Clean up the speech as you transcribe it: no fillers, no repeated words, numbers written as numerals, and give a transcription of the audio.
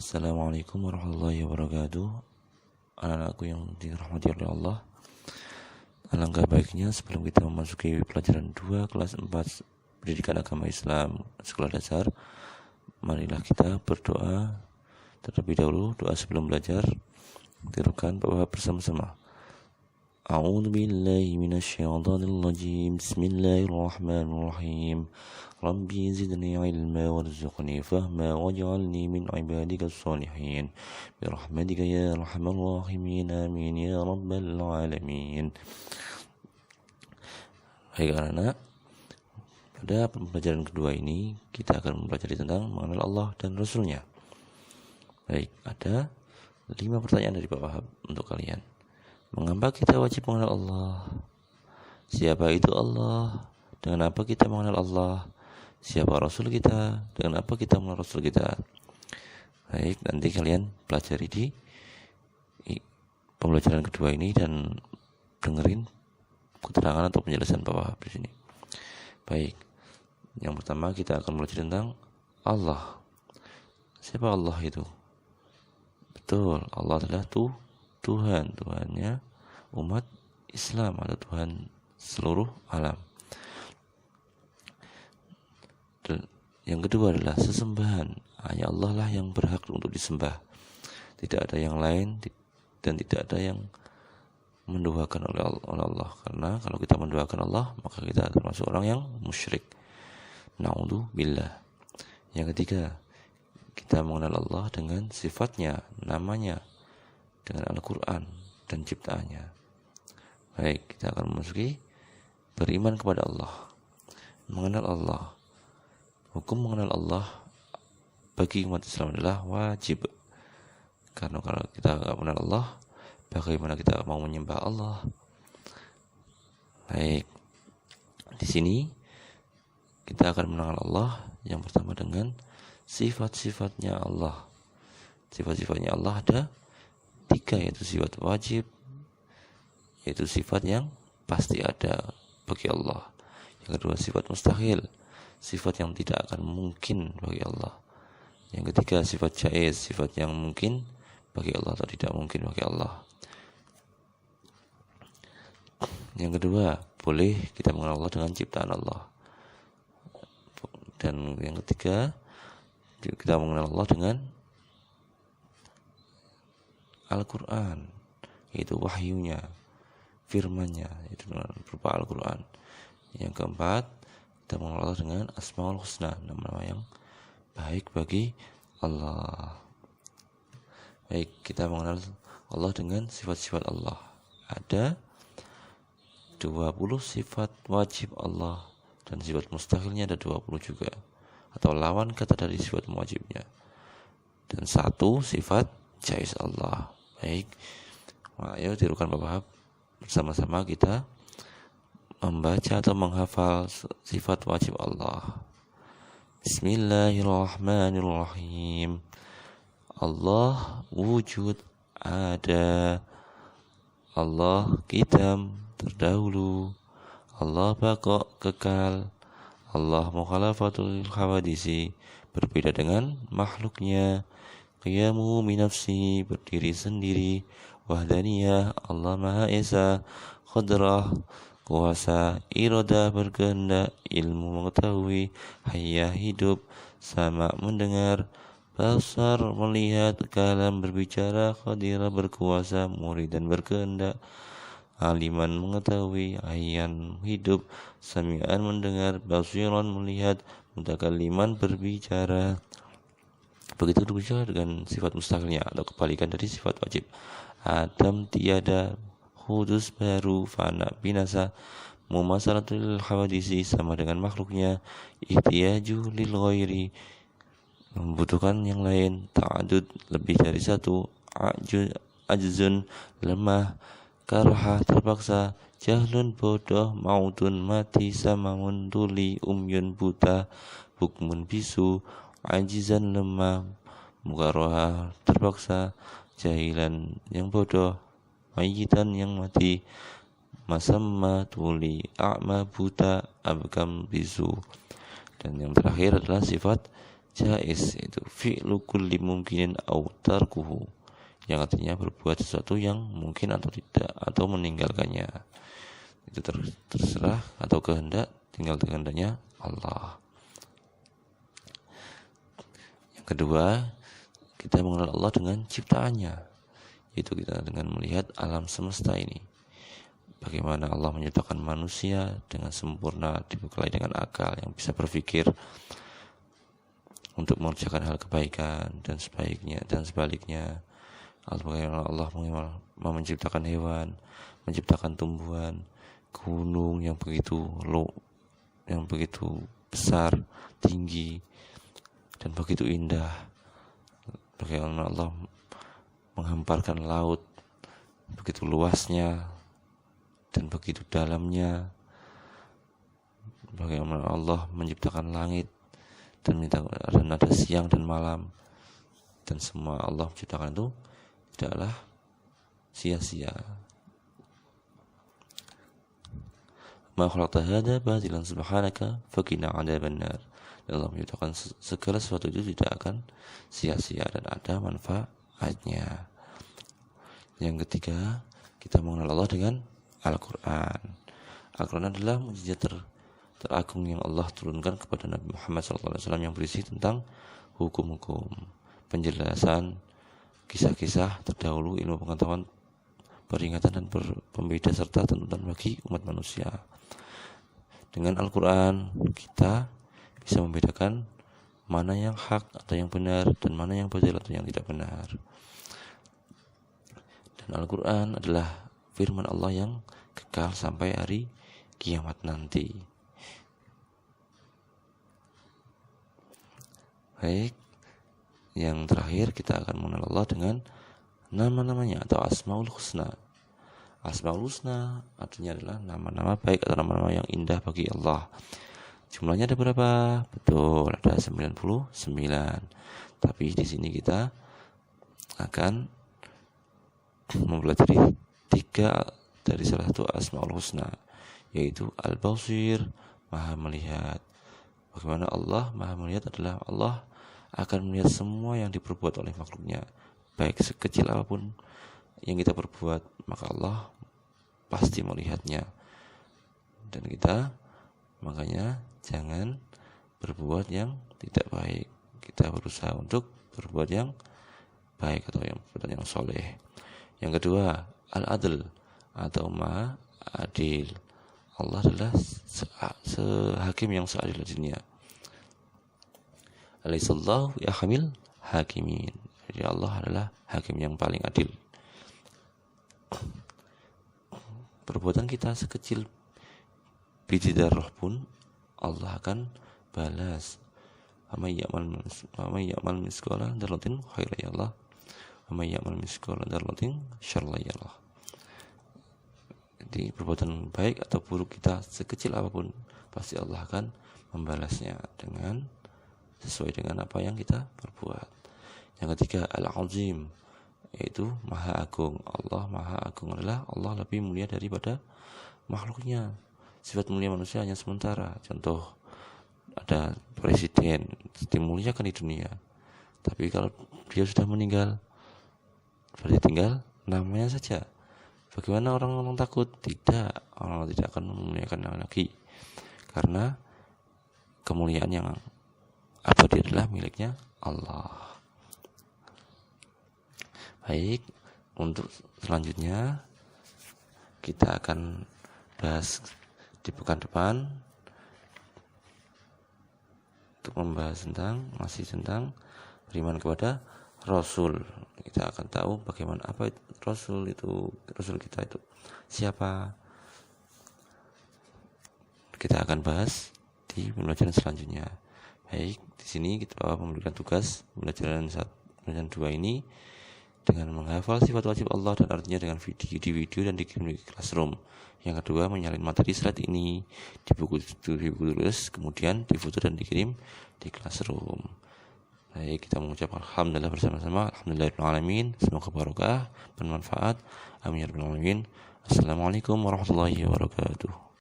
Assalamualaikum warahmatullahi wabarakatuh. Anak-anakku yang dirahmati oleh Allah, alangkah baiknya sebelum kita memasuki pelajaran 2 kelas 4 Pendidikan Agama Islam Sekolah Dasar, marilah kita berdoa terlebih dahulu. Doa sebelum belajar, tirukan bahwa bersama-sama. A'udzu billahi minasyaitonir rajim. Bismillahirrahmanirrahim. Rabbi zidni ilma warzuqni fahma waj'alni min ibadikas shalihin birahmatika ya arhamar rahimin amin ya rabbal alamin. Hai anak-anak, pada pembelajaran kedua ini kita akan mempelajari tentang mengenal Allah dan Rasulnya. Baik, ada 5 pertanyaan dari Pak Wahab untuk kalian. Mengapa kita wajib mengenal Allah? Siapa itu Allah? Dengan apa kita mengenal Allah? Siapa Rasul kita? Dengan apa kita mengenal Rasul kita? Baik, nanti kalian pelajari di pembelajaran kedua ini dan dengerin keterangan atau penjelasan Pak Wahab di sini. Baik, yang pertama kita akan belajar tentang Allah. Siapa Allah itu? Betul, Allah adalah Tuhannya umat Islam atau Tuhan seluruh alam. Dan yang kedua adalah sesembahan. Hanya Allah lah yang berhak untuk disembah. Tidak ada yang lain dan tidak ada yang menduakan oleh Allah. Karena kalau kita menduakan Allah, maka kita termasuk orang yang musyrik. Na'udzubillah. Yang ketiga, kita mengenal Allah dengan sifatnya, namanya, dengan Al-Quran dan ciptaannya. Baik, kita akan memasuki beriman kepada Allah, mengenal Allah. Hukum mengenal Allah bagi umat Islam adalah wajib. Karena kalau kita tidak mengenal Allah, bagaimana kita mau menyembah Allah? Baik, di sini kita akan mengenal Allah yang pertama dengan sifat-sifatnya Allah. Sifat-sifatnya Allah ada 3, yaitu sifat wajib, yaitu sifat yang pasti ada bagi Allah. Yang kedua sifat mustahil, sifat yang tidak akan mungkin bagi Allah. Yang ketiga sifat jaiz, sifat yang mungkin bagi Allah atau tidak mungkin bagi Allah. Yang kedua, boleh kita mengenal Allah dengan ciptaan Allah. Dan yang ketiga, kita mengenal Allah dengan Al-Quran, yaitu wahyunya, firmannya, itu berupa Al-Quran. Yang keempat, kita mengenal Allah dengan Asmaul Husna, nama-nama yang baik bagi Allah. Baik, kita mengenal Allah dengan sifat-sifat Allah. Ada 20 sifat wajib Allah dan sifat mustahilnya ada 20 juga, atau lawan kata dari sifat wajibnya. Dan 1 sifat jaiz Allah. Baik, ayo tirukan Pak Wahab, bersama-sama kita membaca atau menghafal sifat wajib Allah. Bismillahirrahmanirrahim. Allah wujud, ada. Allah qidam, terdahulu. Allah baqa, kekal. Allah mukhalafatul hawadisi, berbeda dengan makhluknya. Qiyamu minafsi, berdiri sendiri. Wahdaniyah, Allah Maha Esa. Qadrah, kuasa. Iradah, berkehendak. Ilmu, mengetahui. Hayah, hidup. Sama, mendengar. Basar, melihat. Kalam, berbicara. Qadirah, berkuasa. Murid dan berkehendak. Aliman, mengetahui. Hayyan, hidup. Sami'an, mendengar. Basiran, melihat. Mutakalliman, berbicara. Begitu juga dengan sifat mustahilnya atau kebalikan dari sifat wajib. Adam, tiada. Hudus, baru. Fana, binasa. Mumasalatul hawadisi, sama dengan makhluknya. Ihtiyaju lil ghairi, membutuhkan yang lain. Ta'adud, lebih dari 1. Ajzun, lemah. Karha, terpaksa. Jahlun, bodoh. Mautun, mati. Samamun, tuli. Umyun, buta. Bukmun, bisu. Ajizan, lemah. Mukaroha, terpaksa. Jahilan, yang bodoh. Mayitan, yang mati. Masamma, tuli. A'ma, buta. Abkam, bisu. Dan yang terakhir adalah sifat jaiz, itu fi'lu kulli mungkinin aw tarkuhu, yang artinya berbuat sesuatu yang mungkin atau tidak, atau meninggalkannya. Itu terserah atau kehendak, tinggal kehendaknya Allah. Yang kedua, kita mengenal Allah dengan ciptaannya, yaitu kita dengan melihat alam semesta ini. Bagaimana Allah menciptakan manusia dengan sempurna, dibekali dengan akal yang bisa berpikir untuk mengerjakan hal kebaikan dan sebaliknya. Bagaimana Allah menciptakan hewan, menciptakan tumbuhan, gunung yang begitu besar, tinggi, dan begitu indah. Bagaimana Allah menghamparkan laut begitu luasnya dan begitu dalamnya. Bagaimana Allah menciptakan langit dan ada siang dan malam, dan semua Allah menciptakan itu tidaklah sia-sia. Ma khalaqta hadza batilan subhanaka faqina 'adzabannar. Allah menciptakan segala sesuatu itu tidak akan sia-sia dan ada manfaatnya. Yang ketiga, kita mengenal Allah dengan Al-Quran. Al-Quran adalah mukjizat teragung yang Allah turunkan kepada Nabi Muhammad SAW yang berisi tentang hukum-hukum, penjelasan, kisah-kisah terdahulu, ilmu pengetahuan, peringatan dan pembeda serta tuntunan bagi umat manusia. Dengan Al-Quran kita bisa membedakan mana yang hak atau yang benar dan mana yang batil atau yang tidak benar. Dan Al-Quran adalah firman Allah yang kekal sampai hari kiamat nanti. Baik, yang terakhir kita akan mengenal Allah dengan nama-namanya atau Asmaul Husna. Asmaul Husna artinya adalah nama-nama baik atau nama-nama yang indah bagi Allah. Jumlahnya ada berapa? Betul, ada 99. Tapi di sini kita akan mempelajari 3 dari salah satu Asmaul Husna, yaitu Al-Basir, Maha Melihat. Bagaimana Allah Maha Melihat adalah Allah akan melihat semua yang diperbuat oleh makhluknya, baik sekecil apapun yang kita perbuat, maka Allah pasti melihatnya. Dan kita makanya jangan berbuat yang tidak baik. Kita berusaha untuk berbuat yang baik atau yang soleh. Yang kedua, Al-Adl atau Maha Adil. Allah adalah sehakim yang seadil-adilnya. Alaihissallahu yahkamil hakimin. Jadi Allah adalah hakim yang paling adil. Perbuatan kita sekecil biji darah pun Allah akan balas. Amay ya'mal misqala dzarratin khairan yarah, amay ya'mal misqala dzarratin syarran yarah. Jadi perbuatan baik atau buruk kita sekecil apapun pasti Allah akan membalasnya dengan sesuai dengan apa yang kita perbuat. Yang ketiga, Al-Azim, yaitu Maha Agung. Allah Maha Agung adalah Allah lebih mulia daripada makhluknya. Sifat mulia manusia hanya sementara. Contoh, ada presiden dimuliakan di dunia, tapi kalau dia sudah meninggal berarti tinggal namanya saja. Bagaimana orang-orang takut? Tidak, orang tidak akan memuliakan lagi, karena kemuliaan yang abadi adalah miliknya Allah. Baik, untuk selanjutnya kita akan bahas di pekan depan untuk membahas masih tentang beriman kepada Rasul. Kita akan tahu bagaimana apa itu Rasul kita itu siapa. Kita akan bahas di pembelajaran selanjutnya. Baik, di sini kita memberikan tugas pembelajaran 2 ini dengan menghafal sifat wajib Allah dan artinya dengan video dan dikirim di Classroom. Yang kedua, menyalin materi slide ini di buku tulis, kemudian difoto dan dikirim di Classroom. Baik, kita mengucapkan alhamdulillah bersama-sama. Alhamdulillahirrahmanirrahim. Semoga barokah, bermanfaat. Amin ya rabbal alamin. Assalamualaikum warahmatullahi wabarakatuh.